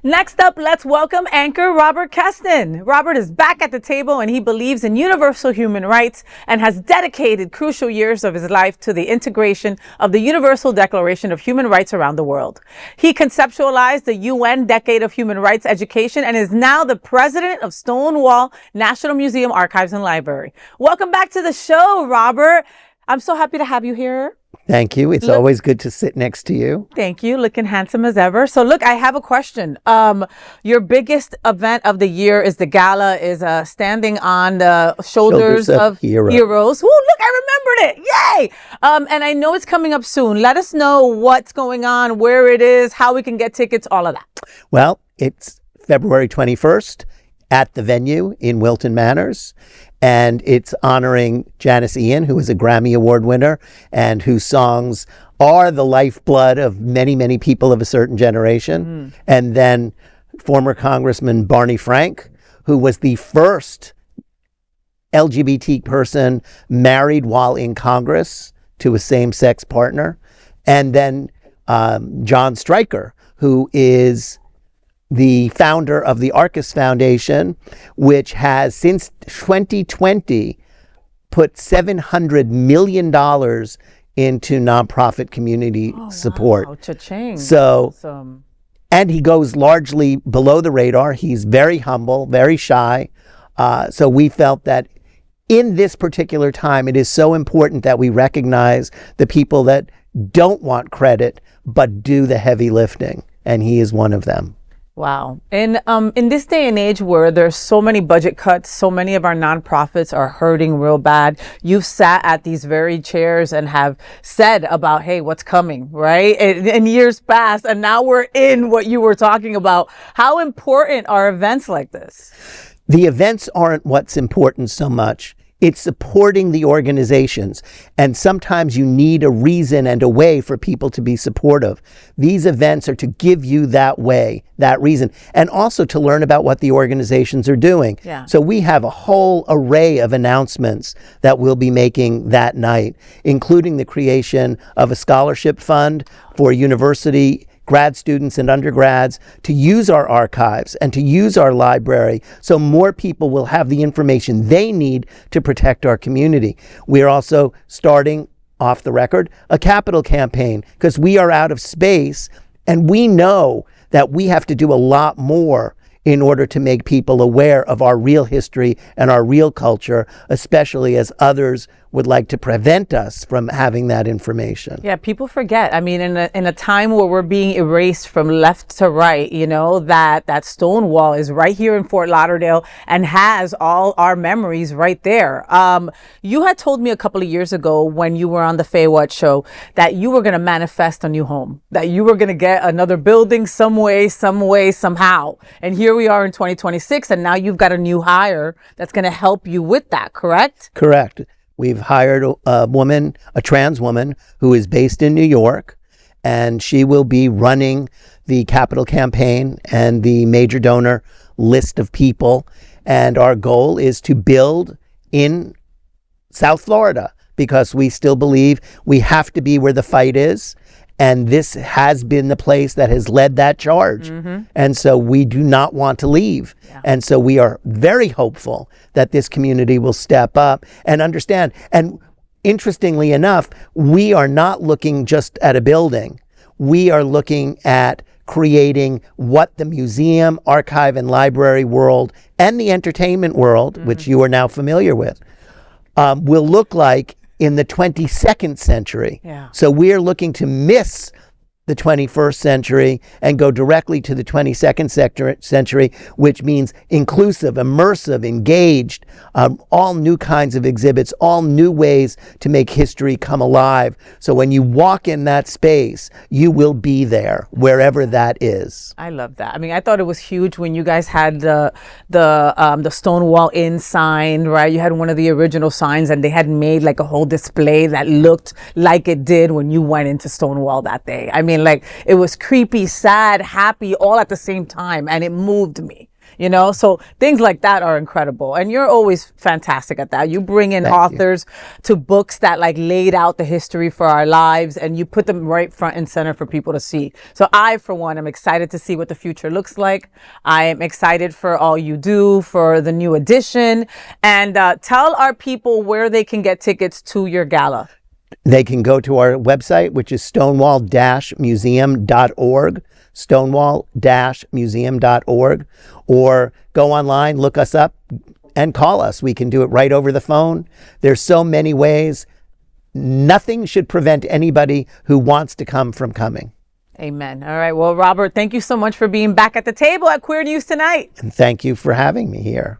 Next up, let's welcome anchor Robert Keston. Robert is back at the table and he believes in universal human rights and has dedicated crucial years of his life to the integration of the Universal Declaration of Human Rights around the world. He conceptualized the UN Decade of Human Rights Education and is now the president of Stonewall National Museum Archives and Library. Welcome back to the show, Robert. I'm so happy to have you here. Thank you. It's always good to sit next to you. Thank you. Looking handsome as ever. So look, I have a question. Your biggest event of the year is the Gala, is standing on the shoulders of heroes. Ooh, look, I remembered it. Yay! And I know it's coming up soon. Let us know what's going on, where it is, how we can get tickets, all of that. Well, it's February 21st at the venue in Wilton Manors. And it's honoring Janice Ian, who is a Grammy Award winner and whose songs are the lifeblood of many, many people of a certain generation. And then former Congressman Barney Frank, who was the first LGBT person married while in Congress to a same-sex partner. And then John Stryker, who is the founder of the Arcus Foundation, which has since 2020 put $700 million into nonprofit community support. Wow, cha-ching. So, awesome. And he goes largely below the radar. He's very humble, very shy. So we felt that in this particular time, it is so important that we recognize the people that don't want credit, but do the heavy lifting. And he is one of them. Wow. And in this day and age where there's so many budget cuts, so many of our nonprofits are hurting real bad. You've sat at these very chairs and have said about, hey, what's coming, right? In years past, and now we're in what you were talking about. How important are events like this? The events aren't what's important so much. It's supporting the organizations. And sometimes you need a reason and a way for people to be supportive. These events are to give you that way, that reason, and also to learn about what the organizations are doing. Yeah. So we have a whole array of announcements that we'll be making that night, including the creation of a scholarship fund for university grad students and undergrads to use our archives and to use our library so more people will have the information they need to protect our community. We are also starting, off the record, a capital campaign because we are out of space and we know that we have to do a lot more in order to make people aware of our real history and our real culture, especially as others would like to prevent us from having that information. Yeah, people forget. I mean, in a time where we're being erased from left to right, you know, that Stonewall is right here in Fort Lauderdale and has all our memories right there. You had told me a couple of years ago when you were on the Faye What show that you were going to manifest a new home, that you were going to get another building some way, somehow. And here we are in 2026, and now you've got a new hire that's going to help you with that, correct? Correct. We've hired a woman, a trans woman, who is based in New York, and she will be running the capital campaign and the major donor list of people. And our goal is to build in South Florida because we still believe we have to be where the fight is. And this has been the place that has led that charge. And so we do not want to leave. Yeah. And so we are very hopeful that this community will step up and understand. And interestingly enough, we are not looking just at a building. We are looking at creating what the museum, archive, and library world and the entertainment world, which you are now familiar with, will look like in the 22nd century. Yeah. So we are looking to miss the 21st century and go directly to the 22nd century, which means inclusive, immersive, engaged, all new kinds of exhibits, all new ways to make history come alive. So when you walk in that space, you will be there wherever that is. I love that. I mean, I thought it was huge when you guys had the Stonewall Inn sign, right? You had one of the original signs and they had made like a whole display that looked like it did when you went into Stonewall that day. I mean, like it was creepy, sad, happy, all at the same time, and it moved me. you know? So things like that are incredible. And you're always fantastic at that. You bring in Thank you. authors to books that like laid out the history for our lives, and you put them right front and center for people to see. So I, for one, am excited to see what the future looks like. I am excited for all you do, for the new edition. And tell our people where they can get tickets to your gala. They can go to our website, which is stonewall-museum.org, stonewall-museum.org, or go online, look us up, and call us. We can do it right over the phone. There's so many ways. Nothing should prevent anybody who wants to come from coming. Amen. All right. Well, Robert, thank you so much for being back at the table at Queer News Tonight. And thank you for having me here.